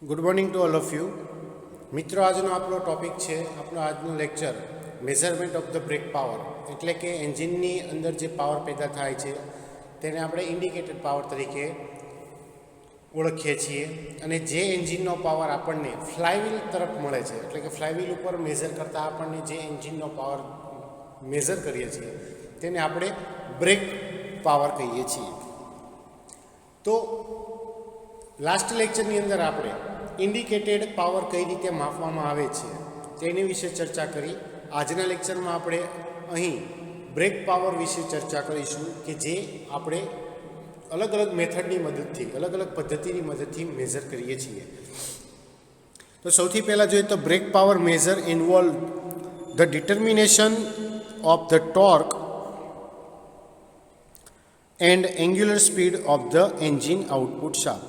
Good morning to all of you મિત્રો, આજનો આપણો ટોપિક છે, આપણો આજનો lecture measurement of the brake power, એટલે કે એન્જિનની અંદર જે પાવર પેદા થાય છે તેને આપણે ઇન્ડિકેટેડ પાવર તરીકે ઓળખીએ છીએ. અને જે એન્જિનનો પાવર આપણને ફ્લાયવ્હીલ તરફ મળે છે, એટલે કે ફ્લાયવ્હીલ ઉપર મેઝર કરતાં આપણને જે એન્જિનનો પાવર મેઝર કરીએ છીએ તેને આપણે બ્રેક પાવર કહીએ છીએ. તો લાસ્ટ લેક્ચરની અંદર આપણે ઇન્ડિકેટેડ પાવર કઈ રીતે માપવામાં આવે છે તેની વિશે ચર્ચા કરી. આજના લેક્ચરમાં આપણે અહીં બ્રેક પાવર વિશે ચર્ચા કરીશું કે જે આપણે અલગ અલગ મેથડની મદદથી, અલગ અલગ પદ્ધતિની મદદથી મેઝર કરીએ છીએ. તો સૌથી પહેલાં જોઈએ તો brake power measure involve the determination of the torque and angular speed of the engine output shaft.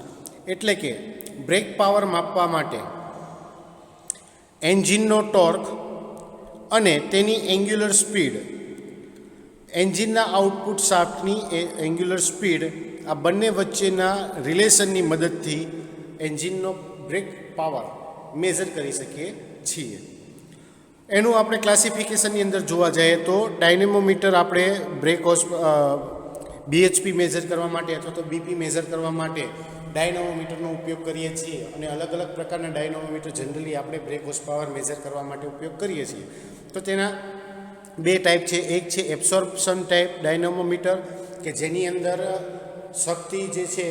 એટલે કે બ્રેક પાવર માપવા માટે એન્જિનનો ટોર્ક અને તેની એંગ્યુલર સ્પીડ, એન્જિનના આઉટપુટ શાફ્ટની એંગ્યુલર સ્પીડ, આ બંને વચ્ચેના રિલેશનની મદદથી એન્જિનનો બ્રેક પાવર મેઝર કરી શકીએ છીએ. એનું આપણે ક્લાસિફિકેશનની અંદર જોવા જઈએ તો ડાયનેમોમીટર આપણે બ્રેક BHP મેઝર કરવા માટે અથવા તો BP મેઝર કરવા માટે ડાયનેમોમીટરનો ઉપયોગ કરીએ છીએ. અને અલગ અલગ પ્રકારના ડાયનેમોમીટર જનરલી આપણે બ્રેક હોર્સ પાવર મેઝર કરવા માટે ઉપયોગ કરીએ છીએ. તો તેના બે ટાઈપ છે. એક છે એબ્સોર્પ્શન ટાઈપ ડાયનેમોમીટર કે જેની અંદર શક્તિ જે છે,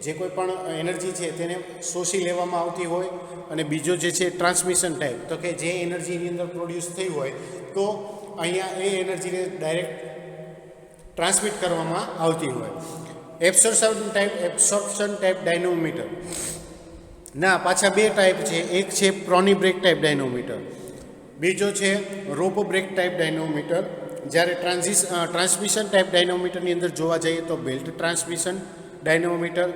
જે કોઈ પણ એનર્જી છે તેને શોષી લેવામાં આવતી હોય. અને બીજો જે છે ટ્રાન્સમિશન ટાઈપ, તો કે જે એનર્જીની અંદર પ્રોડ્યુસ થઈ હોય તો અહીંયા એ એનર્જીને ડાયરેક્ટ ટ્રાન્સમિટ કરવામાં આવતી હોય. એબ્સોર્પ્શન ટાઈપ ડાયનેમોમીટર ના પાછા બે ટાઈપ છે. એક છે પ્રોની બ્રેક ટાઈપ ડાયનેમોમીટર, બીજો છે રોપ બ્રેક ટાઈપ ડાયનેમોમીટર. જ્યારે ટ્રાન્સમિશન ટાઈપ ડાયનેમોમીટરની અંદર જોવા જઈએ તો belt transmission dynamometer,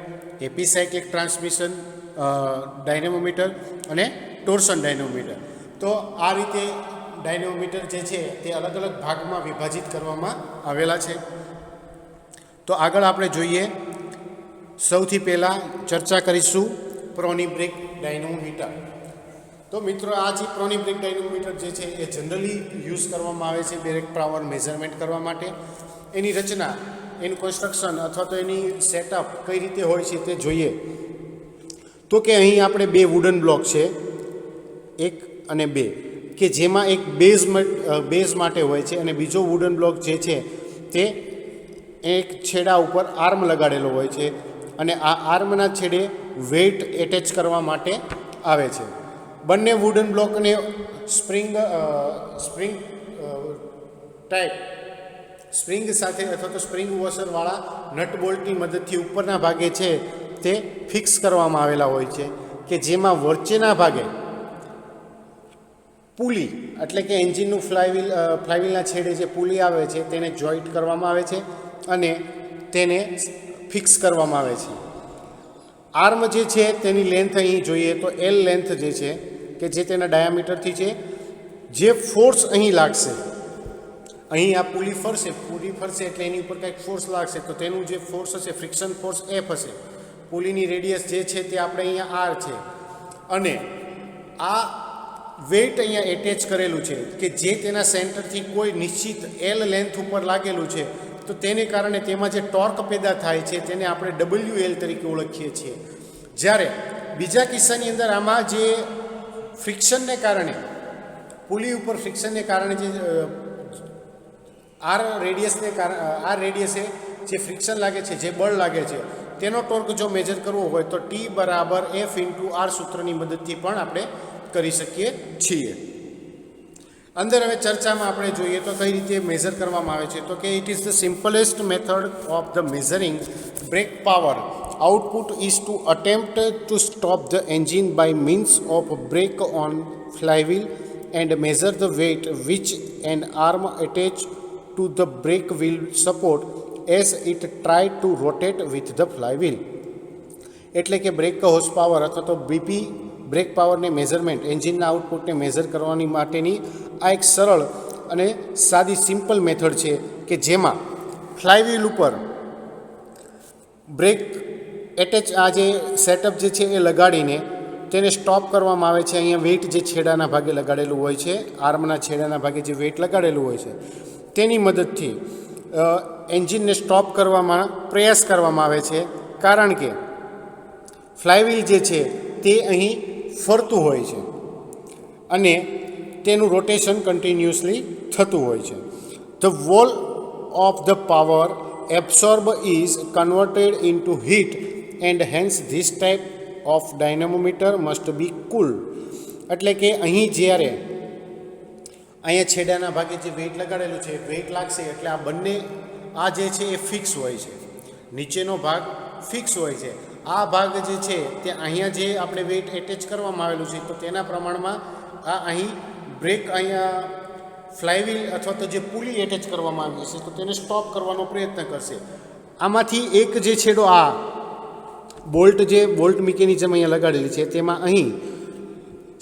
epicyclic transmission dynamometer અને ટોર્શન ડાયનેમોમીટર. તો આ રીતે ડાયનેમોમીટર જે છે તે અલગ અલગ ભાગમાં વિભાજિત કરવામાં આવેલા છે. તો આગળ આપણે જોઈએ, સૌથી પહેલાં ચર્ચા કરીશું પ્રોની બ્રેક ડાયનેમોમીટર. તો મિત્રો, આ જે પ્રોની બ્રેક ડાયનેમોમીટર જે છે એ જનરલી યુઝ કરવામાં આવે છે બ્રેક પાવર મેઝરમેન્ટ કરવા માટે. એની રચના, એનું કન્સ્ટ્રક્શન અથવા તો એની સેટઅપ કઈ રીતે હોય છે તે જોઈએ. તો કે અહીં આપણે બે વુડન બ્લોક છે, 1 અને 2, કે જેમાં એક બેઝ માટે હોય છે અને બીજો વુડન બ્લોક જે છે તે એક છેડા ઉપર આર્મ લગાડેલો હોય છે અને આ આર્મના છેડે વેઇટ એટેચ કરવા માટે આવે છે. બંને વુડન બ્લોકને સ્પ્રિંગ ટાઈપ સ્પ્રિંગ સાથે અથવા તો સ્પ્રિંગ વોશરવાળા નટ બોલ્ટની મદદથી ઉપરના ભાગે છે તે ફિક્સ કરવામાં આવેલા હોય છે, કે જેમાં વચ્ચેના ભાગે પુલી, એટલે કે એન્જિનનું ફ્લાયવ્હીલના છેડે જે પુલી આવે છે તેને જોઈન્ટ કરવામાં આવે છે અને તેને ફિક્સ કરવામાં આવે છે. આર્મ જે છે તેની લેન્થ અહીં જોઈએ તો L લેન્થ જે છે કે જે તેના ડાયામીટરથી છે. જે ફોર્સ અહીં લાગશે, અહીં આ પુલી ફરશે એટલે એની ઉપર કંઈક ફોર્સ લાગશે, તો તેનું જે ફોર્સ હશે, ફ્રિક્શન ફોર્સ F હશે. પુલીની રેડિયસ જે છે તે આપણે અહીંયા R છે. અને આ વેઇટ અહીંયા એટેચ કરેલું છે કે જે તેના સેન્ટરથી કોઈ નિશ્ચિત L લેન્થ ઉપર લાગેલું છે. તો તેને કારણે તેમાં જે ટોર્ક પેદા થાય છે તેને આપણે WL તરીકે ઓળખીએ છીએ. જ્યારે બીજા કિસ્સાની અંદર આમાં જે ફ્રિક્શનને કારણે, પુલી ઉપર ફ્રિક્શનને કારણે જે આર રેડિયસે જે ફ્રિક્શન લાગે છે, જે બળ લાગે છે, તેનો ટોર્ક જો મેજર કરવો હોય તો T બરાબર F ઇન્ટુ R સૂત્રની મદદથી પણ આપણે કરી શકીએ છીએ. અંદર હવે ચર્ચામાં આપણે જોઈએ તો કઈ રીતે મેઝર કરવામાં આવે છે. તો કે it is the simplest method of the measuring brake power output is to attempt to stop the engine by means of brake on flywheel and measure the weight which an arm attach to the brake wheel support as it try to rotate with the flywheel. એટલે કે brake horse power અથવા તો BP brake પાવરને measurement, એન્જિનના આઉટપુટને measure કરવાની માટેની આ એક સરળ અને સાદી સિમ્પલ મેથડ છે કે જેમાં ફ્લાયવ્હીલ ઉપર બ્રેક એટેચ આ જે સેટઅપ જે છે એ લગાડીને તેને સ્ટોપ કરવામાં આવે છે. અહીંયા વેઇટ જે છેડાના ભાગે લગાડેલું હોય છે, આર્મના છેડાના ભાગે જે વેઇટ લગાડેલું હોય છે તેની મદદથી એન્જિનને સ્ટોપ કરવામાં પ્રયાસ કરવામાં આવે છે, કારણ કે ફ્લાયવ્હીલ જે છે તે અહીં ફરતું હોય છે અને તેનું રોટેશન કન્ટિન્યુઅસલી થતું હોય છે. The whole of the power absorb is converted into heat and hence this type of dynamometer must be cool. એટલે કે અહીં જ્યારે અહીંયા છેડાના ભાગે જે વેઇટ લગાડેલું છે, વેઇટ લાગશે એટલે આ બંને આ જે છે એ ફિક્સ હોય છે, નીચેનો ભાગ ફિક્સ હોય છે. આ ભાગ જે છે તે અહીંયા જે આપણે વેઇટ એટેચ કરવામાં આવેલું છે તો તેના પ્રમાણમાં આ અહીં બ્રેક અહીંયા ફ્લાયવ્હીલ અથવા તો જે પુલી એટેચ કરવામાં આવી છે તો તેને સ્ટોપ કરવાનો પ્રયત્ન કરશે. આમાંથી એક જે છેડો આ બોલ્ટ મિકેનિઝમ અહીંયા લગાડેલી છે તેમાં અહીં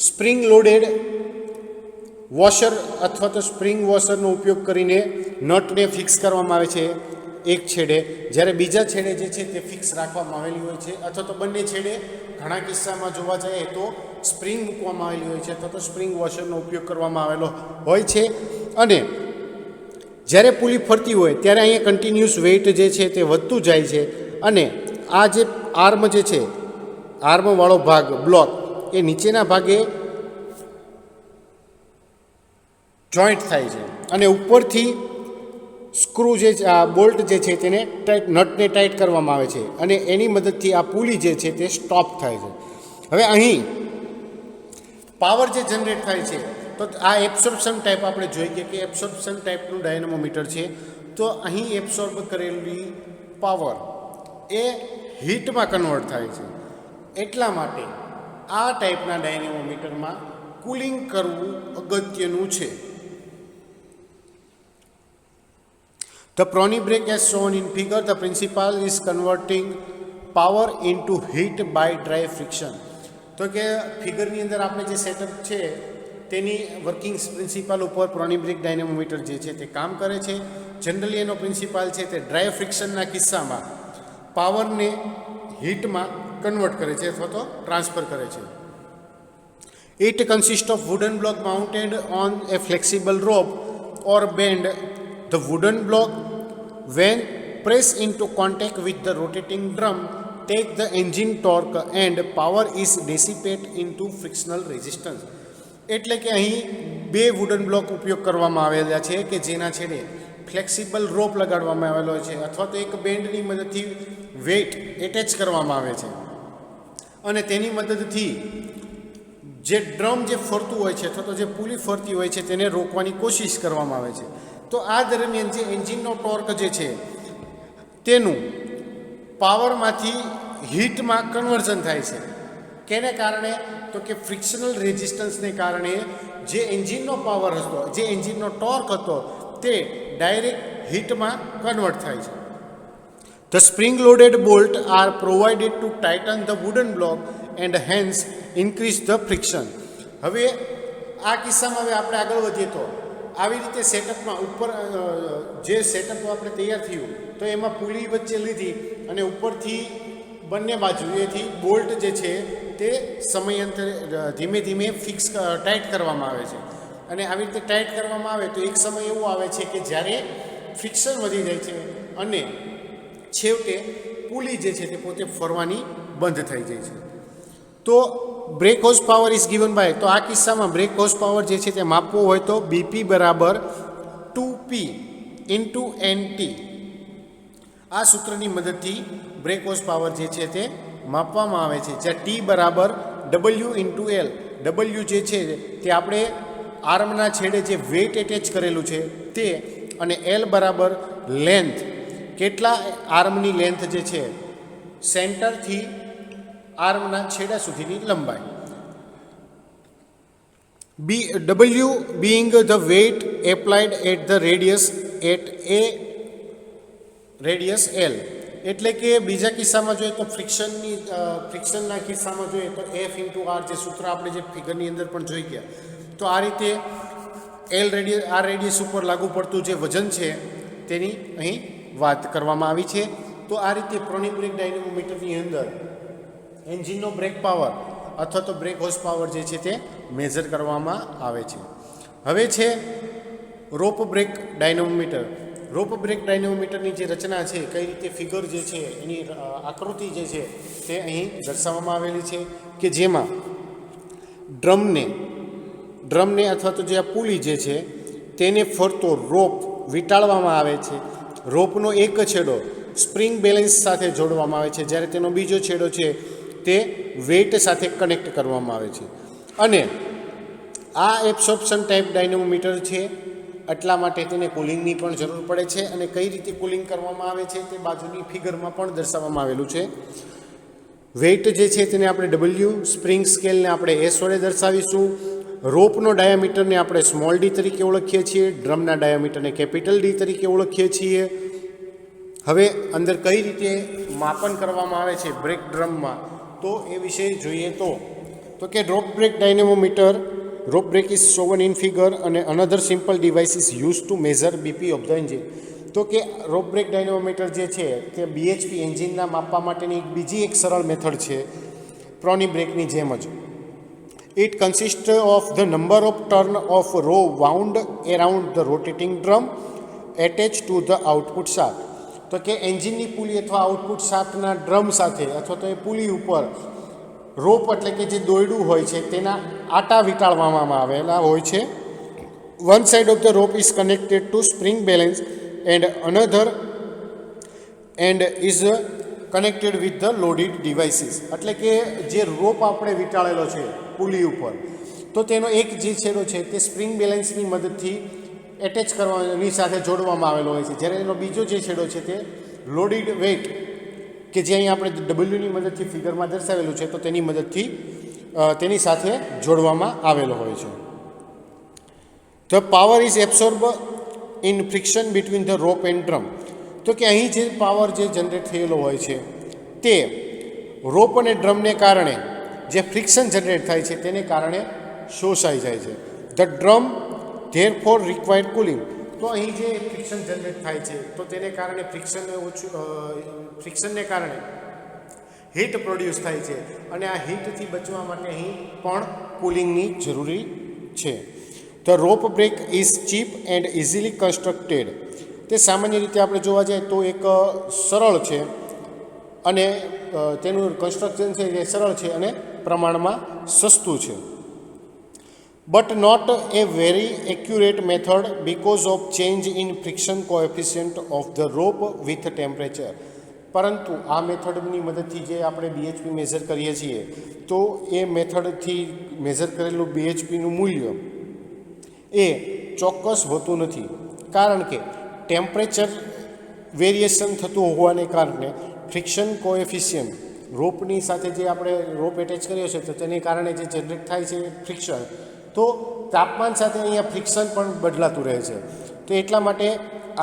સ્પ્રિંગ લોડેડ વોશર અથવા તો સ્પ્રિંગ વોશરનો ઉપયોગ કરીને નટને ફિક્સ કરવામાં આવે છે એક છેડે, જ્યારે બીજા છેડે જે છે તે ફિક્સ રાખવામાં આવેલી હોય છે, અથવા તો બંને છેડે ઘણા કિસ્સામાં જોવા જઈએ તો સ્પ્રિંગ મૂકવામાં આવેલી હોય છે અથવા તો સ્પ્રિંગ વોશરનો ઉપયોગ કરવામાં આવેલો હોય છે. અને જ્યારે પુલી ફરતી હોય ત્યારે અહીંયા કન્ટિન્યુઅસ વેઇટ જે છે તે વધતું જાય છે અને આ જે આર્મ જે છે, આર્મવાળો ભાગ બ્લોક એ નીચેના ભાગે જોઈન્ટ થાય છે અને ઉપરથી સ્ક્રૂ જે બોલ્ટ જે છે તેને નટને ટાઈટ કરવામાં આવે છે અને એની મદદથી આ પુલી જે છે તે સ્ટોપ થાય છે. હવે અહીં પાવર જે જનરેટ થાય છે તો આ એબ્સોર્પ્શન ટાઈપ આપણે જોઈએ કે એબ્સોર્પ્શન ટાઈપનું ડાયનેમોમીટર છે. તો અહીં એબ્સોર્બ કરેલી પાવર એ હીટમાં કન્વર્ટ થાય છે. એટલા માટે આ ટાઈપના ડાયનેમોમીટરમાં કુલિંગ કરવું અગત્યનું છે. The Prony brake as shown in figure, the principle is converting power into heat by dry friction. તો કે ફિગરની અંદર આપણે જે સેટઅપ છે તેની વર્કિંગ પ્રિન્સિપાલ ઉપર પ્રોની બ્રેક ડાયનેમોમીટર જે છે તે કામ કરે છે. જનરલી એનો પ્રિન્સિપાલ છે તે ડ્રાય ફ્રિક્શનના કિસ્સામાં પાવરને હીટમાં કન્વર્ટ કરે છે અથવા તો ટ્રાન્સફર કરે છે. It consists of wooden block mounted on a flexible rope or bend. The wooden block, when pressed into contact with the rotating drum, take the engine torque and power is dissipated into frictional resistance. એટલે કે અહીં બે wooden block ઉપયોગ કરવામાં આવેલા છે કે જેના છેડે ફ્લેક્સિબલ રોપ લગાડવામાં આવેલો છે અથવા તો એક બેન્ડની મદદથી વેઇટ એટેચ કરવામાં આવે છે અને તેની મદદથી જે ડ્રમ જે ફરતું હોય છે અથવા તો જે પુલી ફરતી હોય છે તેને રોકવાની કોશિશ કરવામાં આવે છે. તો આ દરમિયાન જે એન્જિનનો ટોર્ક જે છે તેનું પાવરમાંથી હીટમાં કન્વર્ઝન થાય છે. કેને કારણે? તો કે ફ્રિક્શનલ રેઝિસ્ટન્સને કારણે જે એન્જિનનો પાવર હતો, જે એન્જિનનો ટોર્ક હતો તે ડાયરેક્ટ હીટમાં કન્વર્ટ થાય છે. The spring loaded bolt are provided to tighten the wooden block and hence increase the friction. હવે આ કિસ્સામાં હવે આપણે આગળ વધીએ તો આવી રીતે સેટઅપમાં ઉપર જે સેટઅપ આપણે તૈયાર થયું તો એમાં પુલી વચ્ચે લીધી અને ઉપરથી બંને બાજુએથી બોલ્ટ જે છે તે સમયાંતરે ધીમે ધીમે ફિક્સ ટાઈટ કરવામાં આવે છે અને આવી રીતે ટાઈટ કરવામાં આવે તો એક સમય એવો આવે છે કે જ્યારે ફ્રિક્શન વધી જાય છે અને છેવટે પુલી જે છે તે પોતે ફરવાની બંધ થઈ જાય છે. તો brake horse power is given by, તો આ કિસ્સામાં બ્રેક હોર્સ પાવર જે છે તે માપવો હોય તો બીપી બરાબર 2P ઇન્ટુ NT. આ સૂત્રની મદદથી બ્રેક હોર્સ પાવર જે છે તે માપવામાં આવે છે, જ્યાં T બરાબર W ઇન્ટુ L. W જે છે તે આપણે આર્મના છેડે જે વેઇટ એટેચ કરેલું છે તે, અને L બરાબર લેન્થ, કેટલા આર્મની લેન્થ જે છે સેન્ટરથી આર્મના છેડા સુધીની લંબાઈ. W being the weight applied at the radius at a radius L. એટલે કે બીજા કિસ્સામાં જોઈએ તો ફ્રિક્શનના કિસ્સામાં જોઈએ તો F ઇન્ટુ R જે સૂત્ર આપણે જે ફિગરની અંદર પણ જોઈ ગયા, તો આ રીતે R રેડિયસ ઉપર લાગુ પડતું જે વજન છે તેની અહીં વાત કરવામાં આવી છે. તો આ રીતે પ્રોની બ્રેક ડાયનેમોમીટરની અંદર એન્જિનનો બ્રેક પાવર અથવા તો બ્રેક હોર્સ પાવર જે છે તે મેઝર કરવામાં આવે છે. હવે છે રોપ બ્રેક ડાયનેમોમીટર. રોપ બ્રેક ડાયનેમોમીટરની જે રચના છે, કઈ રીતે ફિગર જે છે એની આકૃતિ જે છે તે અહીં દર્શાવવામાં આવેલી છે કે જેમાં ડ્રમને અથવા તો જે આ પુલી જે છે તેને ફરતો રોપ વીંટાળવામાં આવે છે. રોપનો એક છેડો સ્પ્રિંગ બેલેન્સ સાથે જોડવામાં આવે છે, જ્યારે તેનો બીજો છેડો છે તે વેઇટ સાથે કનેક્ટ કરવામાં આવે છે. અને આ એબ્સોર્પ્શન ટાઈપ ડાયનેમોમીટર છે, એટલા માટે તેને કુલિંગની પણ જરૂર પડે છે. અને કઈ રીતે કુલિંગ કરવામાં આવે છે તે બાજુની ફિગરમાં પણ દર્શાવવામાં આવેલું છે. વેઇટ જે છે તેને આપણે W, સ્પ્રિંગ સ્કેલને આપણે S વડે દર્શાવીશું. રોપનો ડાયામીટરને આપણે સ્મોલ ડી તરીકે ઓળખીએ છીએ, ડ્રમના ડાયામીટરને કેપિટલ ડી તરીકે ઓળખીએ છીએ. હવે અંદર કઈ રીતે માપન કરવામાં આવે છે બ્રેક ડ્રમમાં, તો એ વિશે જોઈએ તો કે rope brake dynamometer, rope brake is shown in figure and another simple device is used to measure BP of the engine. તો કે રોપ બ્રેક ડાયનેમોમીટર જે છે તે BHP એન્જિનના માપવા માટેની બીજી એક સરળ મેથડ છે, પ્રોની બ્રેકની જેમ જ. It consist of the number of turn of rope wound around the rotating drum attach to the output shaft. તો કે એન્જિનની પુલી અથવા આઉટપુટ શાફ્ટના ડ્રમ સાથે અથવા તો એ પુલી ઉપર રોપ એટલે કે જે દોરડું હોય છે તેના આટા વીંટાળવામાં આવેલા હોય છે. One side of the rope is connected to spring balance and another end is connected with the loaded devices. એટલે કે જે રોપ આપણે વીંટાળેલો છે પુલી ઉપર, તો તેનો એક જે છેડો છે તે સ્પ્રિંગ બેલેન્સની મદદથી એટેચ કરવાની સાથે જોડવામાં આવેલો હોય છે, જ્યારે એનો બીજો જે છેડો છે તે લોડિડ વેઇટ કે જે અહીં આપણે ડબલ્યુની મદદથી ફિગરમાં દર્શાવેલું છે તો તેની મદદથી તેની સાથે જોડવામાં આવેલો હોય છે. The power is absorb in friction between the rope and drum. તો કે અહીં જે પાવર જે જનરેટ થયેલો હોય છે તે રોપ અને ડ્રમને કારણે જે ફ્રિક્શન જનરેટ થાય છે તેને કારણે શોષાઈ જાય છે. The drum there four required cooling. તો અહીં જે ફ્રિક્શન જનરેટ થાય છે તો તેને કારણે ફ્રિક્શનને કારણે હીટ પ્રોડ્યુસ થાય છે, અને આ હીટથી બચવા માટે અહીં પણ કુલિંગની જરૂરી છે. The rope brake is cheap and easily constructed. તે સામાન્ય રીતે આપણે જોવા જઈએ તો એક સરળ છે અને તેનું કન્સ્ટ્રક્શન છે એ સરળ છે અને પ્રમાણમાં સસ્તું છે. But not a very accurate method because of change in friction coefficient of the rope with temperature. પરંતુ આ મેથડની મદદથી જે આપણે BHP મેઝર કરીએ છીએ તો એ મેથડથી મેઝર કરેલું BHPનું મૂલ્ય એ ચોક્કસ હોતું નથી, કારણ કે ટેમ્પરેચર વેરિએશન થતું હોવાને કારણે ફ્રિક્શન કોએફિશિયન્ટ રોપની સાથે જે આપણે રોપ એટેચ કર્યો છે તો તેને કારણે જે જનરેટ થાય છે ફ્રિક્શન, તો તાપમાન સાથે અહીંયા ફ્રિક્શન પણ બદલાતું રહે છે. તો એટલા માટે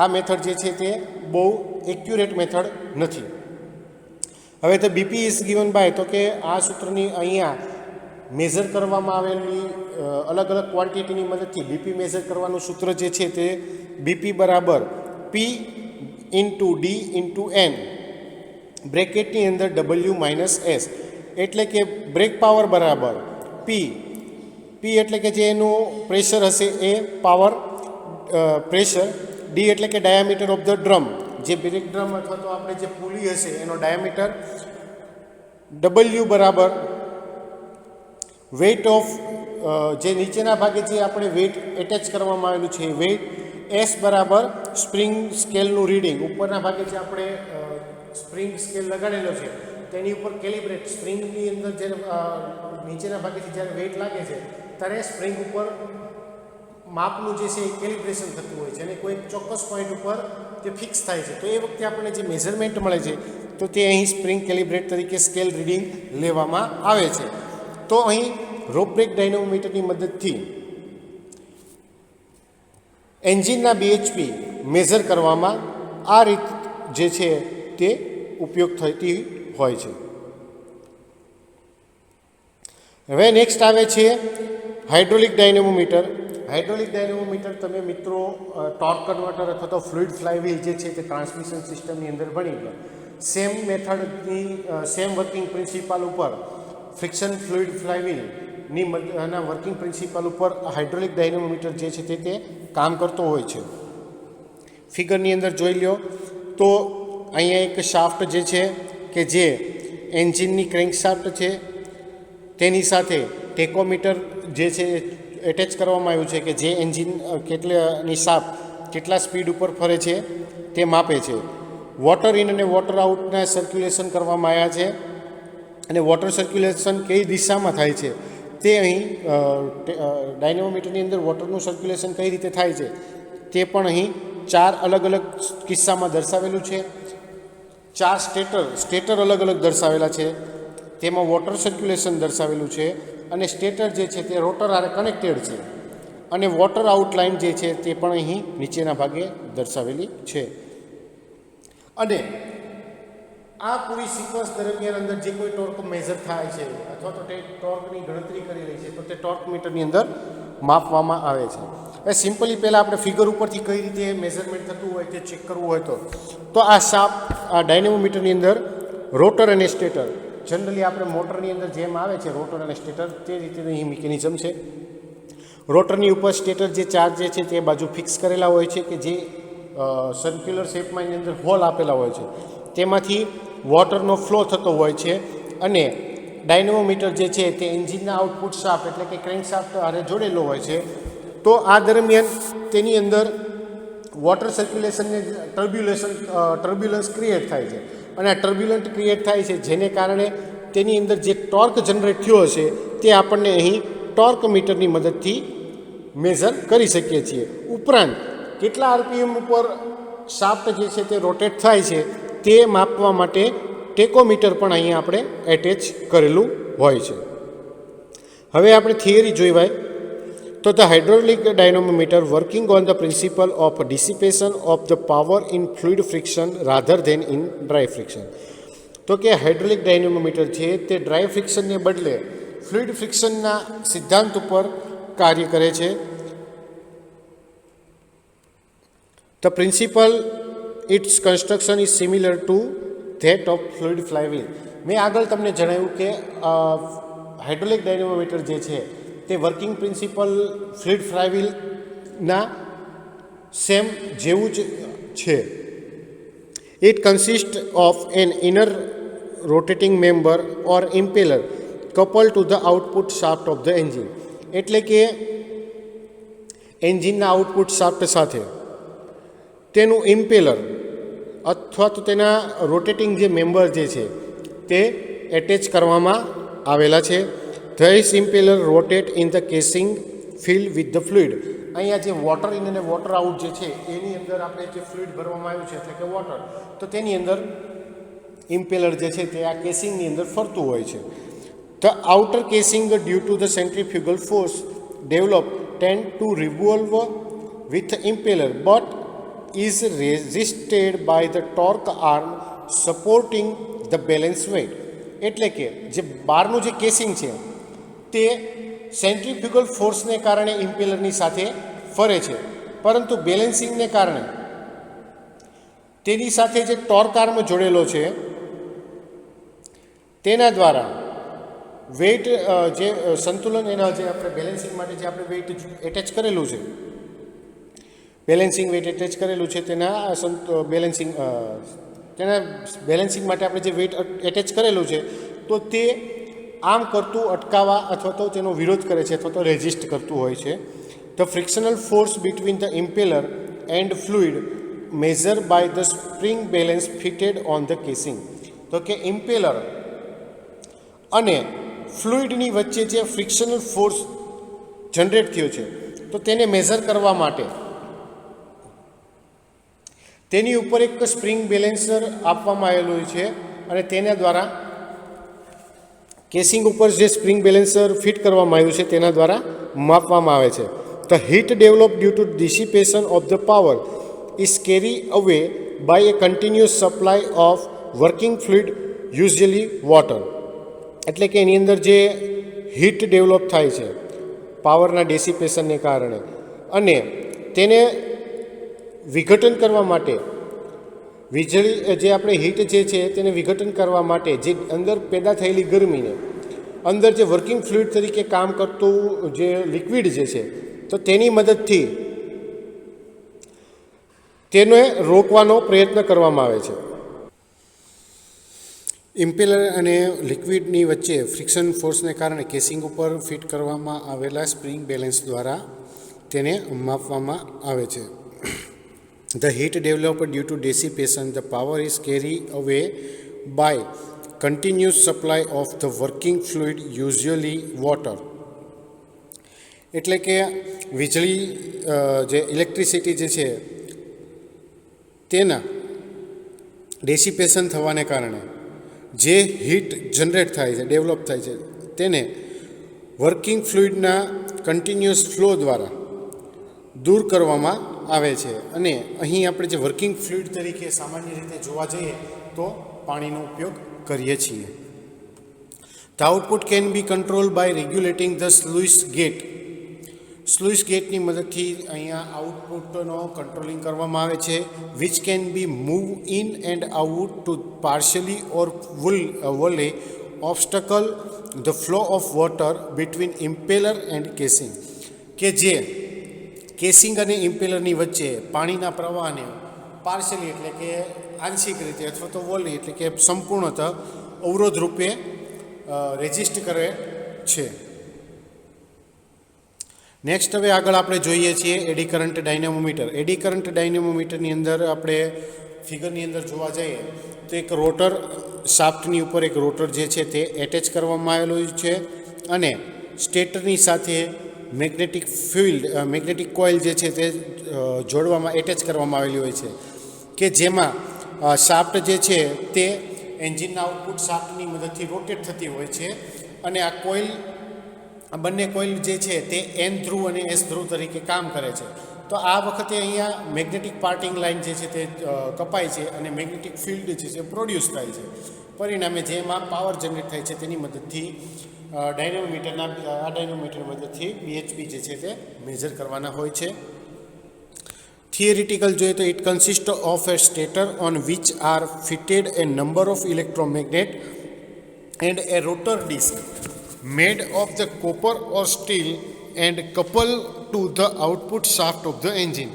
આ મેથડ જે છે તે બહુ એક્યુરેટ મેથડ નથી. હવે તો BP ઇઝ ગિવન બાય, તો કે આ સૂત્રની અહીંયા મેઝર કરવામાં આવેલી અલગ અલગ ક્વોન્ટિટીની મદદથી BP મેઝર કરવાનું સૂત્ર જે છે તે BP બરાબર P into D into N બ્રેકેટની અંદર W માઇનસ S, એટલે કે બ્રેક પાવર બરાબર P એટલે કે જે એનું પ્રેશર હશે એ પાવર પ્રેશર, D એટલે કે ડાયામીટર ઓફ ધ ડ્રમ, જે બ્રેક ડ્રમ અથવા તો આપણે જે પુલી હશે એનો ડાયામીટર, W બરાબર વેઇટ ઓફ જે નીચેના ભાગે જે આપણે વેઇટ એટેચ કરવામાં આવેલું છે વેઇટ, S બરાબર સ્પ્રિંગ સ્કેલનું રીડિંગ, ઉપરના ભાગે જે આપણે સ્પ્રિંગ સ્કેલ લગાડેલો છે તેની ઉપર કેલિબ્રેટ, સ્પ્રિંગની અંદર જે નીચેના ભાગેથી જ્યારે વેઇટ લાગે છે ત્યારે સ્પ્રિંગ ઉપર માપનું જે છે એ કેલિબ્રેશન થતું હોય છે અને કોઈ ચોક્કસ પોઈન્ટ ઉપર તે ફિક્સ થાય છે. તો એ વખતે આપણને જે મેઝરમેન્ટ મળે છે તો તે અહીં સ્પ્રિંગ કેલિબ્રેટ તરીકે સ્કેલ રીડિંગ લેવામાં આવે છે. તો અહીં રોપ બ્રેક ડાયનેમોમીટરની મદદથી એન્જિનના BHP મેઝર કરવામાં આ રીત જે છે તે ઉપયોગ થતી હોય છે. હવે નેક્સ્ટ આવે છે હાઇડ્રોલિક ડાયનેમોમીટર. હાઇડ્રોલિક ડાયનેમોમીટર તમે મિત્રો ટોર્ક કન્વર્ટર અથવા તો ફ્લુઇડ ફ્લાયવ્હીલ જે છે તે ટ્રાન્સમિશન સિસ્ટમની અંદર ભણી ગયા. સેમ મેથડની સેમ વર્કિંગ પ્રિન્સિપાલ ઉપર ફ્રિક્શન ફ્લુઇડ ફ્લાયવ્હીલની વર્કિંગ પ્રિન્સિપલ ઉપર હાઇડ્રોલિક ડાયનેમોમીટર જે છે તે કામ કરતો હોય છે. ફિગરની અંદર જોઈ લો તો અહીંયા એક શાફ્ટ જે છે કે જે એન્જિનની ક્રેન્ક શાફ્ટ છે તેની સાથે ટેકોમીટર જે છે એટેચ કરવામાં આવ્યું છે કે જે એન્જિન કેટલાની શાફ્ટ કેટલા સ્પીડ ઉપર ફરે છે તે માપે છે. વોટર ઇન અને વોટર આઉટના સર્ક્યુલેશન કરવામાં આવ્યા છે અને વોટર સર્ક્યુલેશન કઈ દિશામાં થાય છે તે અહીં ડાયનેમોમીટરની અંદર વોટરનું સર્ક્યુલેશન કઈ રીતે થાય છે તે પણ અહીં 4 અલગ અલગ કિસ્સામાં દર્શાવેલું છે. 4 સ્ટેટર અલગ અલગ દર્શાવેલા છે, તેમાં વોટર સર્ક્યુલેશન દર્શાવેલું છે અને સ્ટેટર જે છે તે રોટર હારે કનેક્ટેડ છે અને વોટર આઉટલાઇન જે છે તે પણ અહીં નીચેના ભાગે દર્શાવેલી છે. અને આ પૂરી સિક્વન્સ દરમિયાન અંદર જે કોઈ ટોર્ક મેઝર થાય છે અથવા તો તે ટોર્કની ગણતરી કરી રહી છે તો તે ટોર્ક મીટરની અંદર માપવામાં આવે છે. હવે સિમ્પલી પહેલાં આપણે ફિગર ઉપરથી કઈ રીતે મેઝરમેન્ટ થતું હોય તે ચેક કરવું હોય તો આ આ ડાયનેમોમીટરની અંદર રોટર અને સ્ટેટર જનરલી આપણે મોટરની અંદર જેમ આવે છે રોટર અને સ્ટેટર તે રીતેની મિકેનિઝમ છે. રોટરની ઉપર સ્ટેટર જે ચાર્જ જે છે તે બાજુ ફિક્સ કરેલા હોય છે કે જે સર્ક્યુલર શેપમાં એની અંદર હોલ આપેલા હોય છે, તેમાંથી વોટરનો ફ્લો થતો હોય છે અને ડાયનેમોમીટર જે છે તે એન્જિનના આઉટપુટ શાફ્ટ એટલે કે ક્રેન્ક શાફ્ટ હારે જોડેલો હોય છે. તો આ દરમિયાન તેની અંદર વોટર સર્ક્યુલેશનને ટર્બ્યુલન્સ ક્રિએટ થાય છે અને આ ટર્બ્યુલન્ટ ક્રિએટ થાય છે જેને કારણે તેની અંદર જે ટોર્ક જનરેટ થયો હશે તે આપણને અહીં ટોર્ક મીટરની મદદથી મેઝર કરી શકીએ છીએ. ઉપરાંત કેટલા આરપીએમ ઉપર શાફ્ટ જે છે તે રોટેટ થાય છે તે માપવા માટે ટેકોમીટર પણ અહીંયા આપણે એટેચ કરેલું હોય છે. હવે આપણે થિયરી જોઈવાય તો the hydraulic dynamometer working on the principle of dissipation of the power in fluid friction rather than in dry friction. તો કે હાઇડ્રોલિક ડાયનેમોમીટર છે તે ડ્રાય ફ્રિક્શનને બદલે ફ્લુઇડ ફ્રિક્શનના સિદ્ધાંત ઉપર કાર્ય કરે છે. The principle its construction is similar to that of fluid flywheel. મેં આગળ તમને જણાવ્યું કે હાઇડ્રોલિક ડાયનેમોમીટર જે છે તે વર્કિંગ પ્રિન્સિપલ ફ્લુઇડ ફ્લાયવ્હીલના સેમ જેવું જ છે. It consist of an inner rotating member or impeller couple to the output shaft of the engine. એટલે કે એન્જિનના આઉટપુટ શાફ્ટ સાથે તેનું ઇમ્પેલર અથવા તો તેના રોટેટિંગ જે મેમ્બર જે છે તે એટેચ કરવામાં આવેલા છે. This impeller rotate in the casing field with the fluid. અહીંયા જે વોટર ઇન અને વોટર આઉટ જે છે એની અંદર આપણે જે ફ્લુઇડ ભરવામાં આવ્યું છે એટલે કે વોટર, તો તેની અંદર ઇમ્પેલર જે છે તે આ કેસિંગની અંદર ફરતું હોય છે. The outer casing due to the centrifugal force develop tend to revolve with impeller but is resisted by the torque arm supporting the balance weight. એટલે કે જે બહારનું જે કેસિંગ છે તે સેન્ટ્રીફ્યુગલ ફોર્સને કારણે ઇમ્પેલરની સાથે ફરે છે, પરંતુ બેલેન્સિંગને કારણે તેની સાથે જે ટોર્ક આર્મ જોડેલો છે તેના દ્વારા વેઇટ જે સંતુલન એના જે આપણે બેલેન્સિંગ માટે જે આપણે વેઇટ એટેચ કરેલું છે બેલેન્સિંગ વેઇટ એટેચ કરેલું છે તેના બેલેન્સિંગ માટે આપણે જે વેઇટ એટેચ કરેલું છે તો તે આમ કરતું અટકાવવા અથવા તો તેનો વિરોધ કરે છે અથવા તો રેઝિસ્ટ કરતું હોય છે. The frictional force between the impeller and fluid measure by the spring balance fitted on the casing. તો કે ઇમ્પેલર અને ફ્લુઇડની વચ્ચે જે ફ્રિક્શનલ ફોર્સ જનરેટ થયો છે તો તેને મેઝર કરવા માટે તેની ઉપર એક સ્પ્રિંગ બેલેન્સર આપવામાં આવેલું છે અને તેના દ્વારા કેસિંગ ઉપર જે સ્પ્રિંગ બેલેન્સર ફિટ કરવામાં આવ્યું છે તેના દ્વારા માપવામાં આવે છે. The heat develop due to dissipation of the power is carry away by a continuous supply of working fluid usually water. એટલે કે એની અંદર જે હીટ ડેવલપ થાય છે પાવરના ડેસિપેશનને કારણે અને તેને વિઘટન કરવા માટે વીજળી જે આપણે હીટ જે છે તેને વિઘટન કરવા માટે જે અંદર પેદા થયેલી ગરમીને અંદર જે વર્કિંગ ફ્લુઇડ તરીકે કામ કરતું જે લિક્વિડ જે છે તો તેની મદદથી તેને રોકવાનો પ્રયત્ન કરવામાં આવે છે. ઇમ્પેલર અને લિક્વિડની વચ્ચે ફ્રિક્શન ફોર્સને કારણે કેસિંગ ઉપર ફિટ કરવામાં આવેલા સ્પ્રિંગ બેલેન્સ દ્વારા તેને માપવામાં આવે છે. The heat developed due to dissipation, the power is carried away by continuous supply of the working fluid, usually water. એટલે કે વીજળી જે ઇલેક્ટ્રિસિટી જે છે તેના ડેસિપેશન થવાને કારણે જે હીટ જનરેટ થાય છે, ડેવલપ થાય છે, તેને વર્કિંગ ફ્લુઇડના કન્ટિન્યુઅસ ફ્લો દ્વારા દૂર કરવામાં આવે છે. અને અહીં આપણે જે વર્કિંગ ફ્લુઇડ તરીકે સામાન્ય રીતે જોવા જઈએ તો પાણીનો ઉપયોગ કરીએ છીએ. The output can be controlled by regulating the sluice gate. સ્લુઇસ ગેટની મદદથી અહીંયા આઉટપુટનો કંટ્રોલિંગ કરવામાં આવે છે, which can be move in and out to partially or wholly obstacle the flow of water between impeller and casing, કે જે casing અને ઇમ્પેલરની વચ્ચે પાણીના પ્રવાહને પાર્શિયલી એટલે કે આંશિક રીતે અથવા તો વોલી એટલે કે સંપૂર્ણતઃ અવરોધ રૂપે રેઝિસ્ટ કરે છે. નેક્સ્ટ હવે આગળ આપણે જોઈએ છીએ eddy current dynamometer. Eddy current ડાયનેમોમીટરની અંદર આપણે ફિગરની અંદર જોવા જઈએ તો એક રોટર શાફ્ટની ઉપર એક રોટર જે છે તે એટેચ કરવામાં આવેલું છે અને સ્ટેટરની સાથે મેગ્નેટિક કોઇલ જે છે તે જોડવામાં એટેચ કરવામાં આવેલી હોય છે, કે જેમાં શાફ્ટ જે છે તે એન્જિનના આઉટપુટ શાફ્ટની મદદથી રોટેટ થતી હોય છે અને આ કોઇલ આ બંને કોઇલ જે છે તે એન ધ્રુવ અને એસ ધ્રુવ તરીકે કામ કરે છે. તો આ વખતે અહીંયા મેગ્નેટિક પાર્ટિંગ લાઇન જે છે તે કપાય છે અને મેગ્નેટિક ફિલ્ડ જે છે પ્રોડ્યુસ થાય છે. પરિણામે જેમાં પાવર જનરેટ થાય છે તેની મદદથી ડાયનેમોમીટરની મદદથી બીએચપી જે છે તે મેજર કરવાના હોય છે. થિયરિટિકલ જોઈએ તો it consist of a stator on which are fitted a number of electromagnet and a rotor disc made of the copper or steel and coupled to the output shaft of the engine.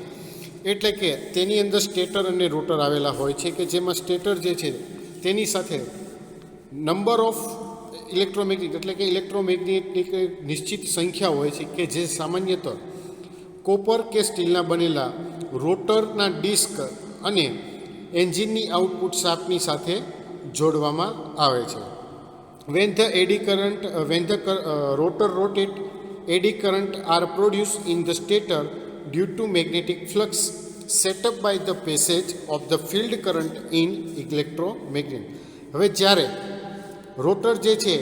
એટલે કે તેની અંદર stator અને rotor આવેલા હોય છે, કે જેમાં સ્ટેટર જે છે તેની સાથે નંબર ઓફ ઇલેક્ટ્રોમેગ્નેટ એટલે કે ઇલેક્ટ્રોમેગ્નેટની નિશ્ચિત સંખ્યા હોય છે, કે જે સામાન્યતઃ કોપર કે સ્ટીલના બનેલા રોટરના ડિસ્ક અને એન્જિનની આઉટપુટ શાફ્ટની સાથે જોડવામાં આવે છે. When the rotor rotate, eddy current are produced in the stator due to magnetic flux set up by the passage of the field current in electromagnet. હવે જ્યારે રોટર જે છે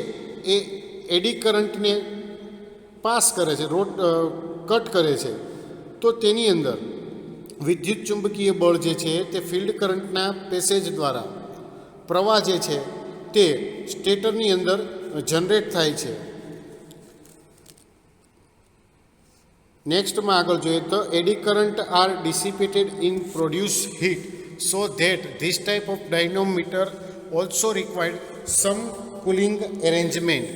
એ એડી કરંટને પાસ કરે છે, કટ કરે છે, તો તેની અંદર વિદ્યુત ચુંબકીય બળ જે છે તે ફિલ્ડ કરંટના પેસેજ દ્વારા પ્રવાહ જે છે તે સ્ટેટરની અંદર જનરેટ થાય છે. નેક્સ્ટમાં આગળ જોઈએ તો eddy current are dissipated in produce heat so that this type of dynamometer also required some cooling arrangement.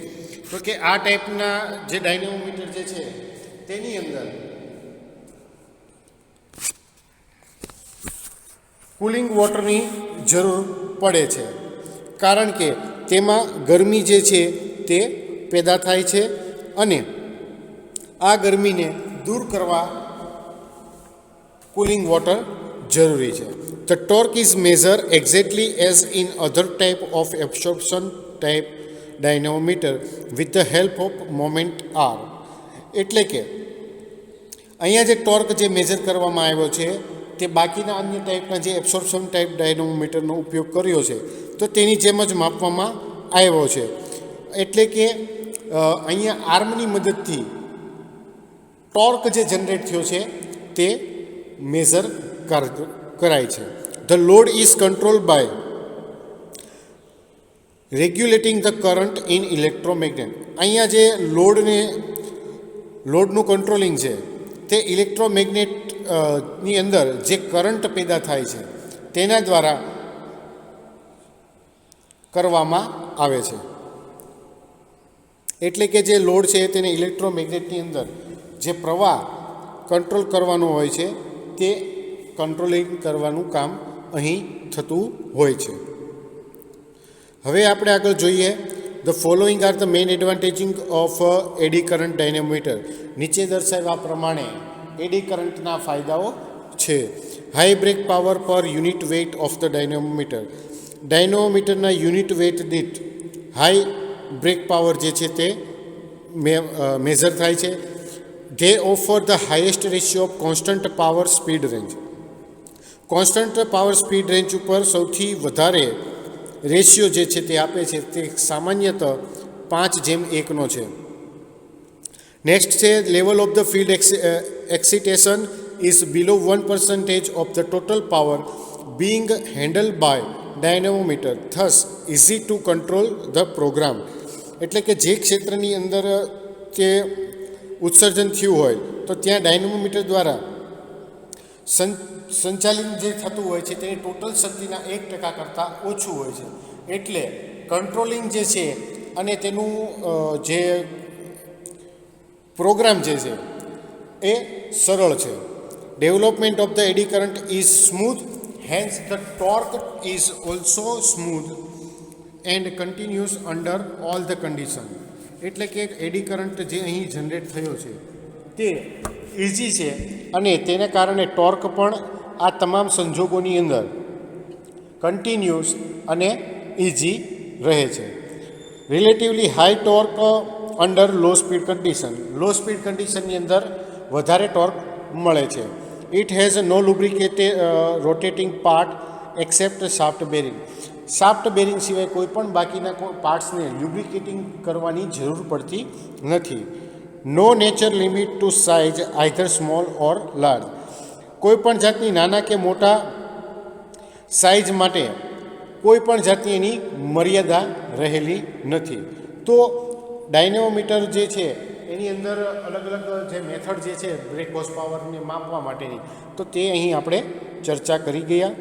તો કે આ ટાઈપના જે ડાયનેમોમીટર જે છે તેની અંદર કુલિંગ વોટરની જરૂર પડે છે, કારણ કે તેમાં ગરમી જે છે તે પેદા થાય છે અને આ ગરમીને દૂર કરવા કુલિંગ વોટર જરૂરી છે. The torque is measured exactly as in other type of absorption type dynamometer with the help of moment R. એટલે કે અહીંયા જે ટોર્ક જે મેજર કરવામાં આવ્યો છે તે બાકીના અન્ય ટાઈપના જે એબ્સોર્પ્શન ટાઈપ ડાયનેમોમીટરનો ઉપયોગ કર્યો છે તો તેની જેમ જ માપવામાં આવ્યો છે. એટલે કે અહીંયા આર્મની મદદથી ટોર્ક જે જનરેટ થયો છે તે મેજર કરાય છે. The load is control by regulating the current in electromagnet. અહીંયા જે લોડનું કંટ્રોલિંગ છે તે ઇલેક્ટ્રોમેગ્નેટની અંદર જે કરંટ પેદા થાય છે તેના દ્વારા કરવામાં આવે છે. એટલે કે જે લોડ છે તેને ઇલેક્ટ્રોમેગ્નેટની અંદર જે પ્રવાહ કંટ્રોલ કરવાનો હોય છે તે કંટ્રોલિંગ કરવાનું કામ અહીં થતું હોય છે. હવે આપણે આગળ જોઈએ, the following are the main advantaging of eddy current dynamometer. નીચે દર્શાવ્યા પ્રમાણે એડી કરંટના ફાયદાઓ છે. High brake power per unit weight of the dynamometer. ડાયનેમોમીટરના યુનિટ વેઇટ દીઠ હાઈ બ્રેક પાવર જે છે તે મેઝર થાય છે. They offer the highest ratio of constant power speed range. Constant power speed range ઉપર સૌથી વધારે રેશિયો જે છે તે આપે છે તે સામાન્યતઃ 5:1 છે. નેક્સ્ટ છે level of the field excitation is below 1% of the total power being handle by dynamometer, thus easy to control the program. એટલે કે જે ક્ષેત્રની અંદર તે ઉત્સર્જન થયું હોય તો ત્યાં ડાયનેમોમીટર દ્વારા સંચાલન જે થતું હોય છે તેની ટોટલ શક્તિના 1% કરતાં ઓછું હોય છે. એટલે કંટ્રોલિંગ જે છે અને તેનું જે પ્રોગ્રામ જે છે એ સરળ છે. Development of the eddy current is smooth, hence the torque is also smooth and continuous under all the condition. એટલે કે એડી કરંટ જે અહીં જનરેટ થયો છે તે ઇઝી છે અને તેને કારણે ટોર્ક પણ આ તમામ સંજોગોની અંદર કન્ટિન્યુઅસ અને ઇઝી રહે છે. Relatively high torque under low speed condition. Low speed કન્ડિશનની અંદર વધારે ટોર્ક મળે છે. It has no lubricated rotating part except shaft bearing. Shaft bearing સિવાય કોઈ પણ બાકીના પાર્ટ્સને લ્યુબ્રિકેટિંગ કરવાની જરૂર પડતી નથી. No nature limit to size either small or large. કોઈ પણ જાતની નાના કે મોટા સાઇઝ માટે કોઈ પણ જાતની એની મર્યાદા રહેલી નથી. તો ડાયનેમોમીટર જે છે એની અંદર અલગ અલગ જે મેથડ જે છે બ્રેક હોર્સ પાવરને માપવા માટેની તો તે અહીં આપણે ચર્ચા કરી ગયા.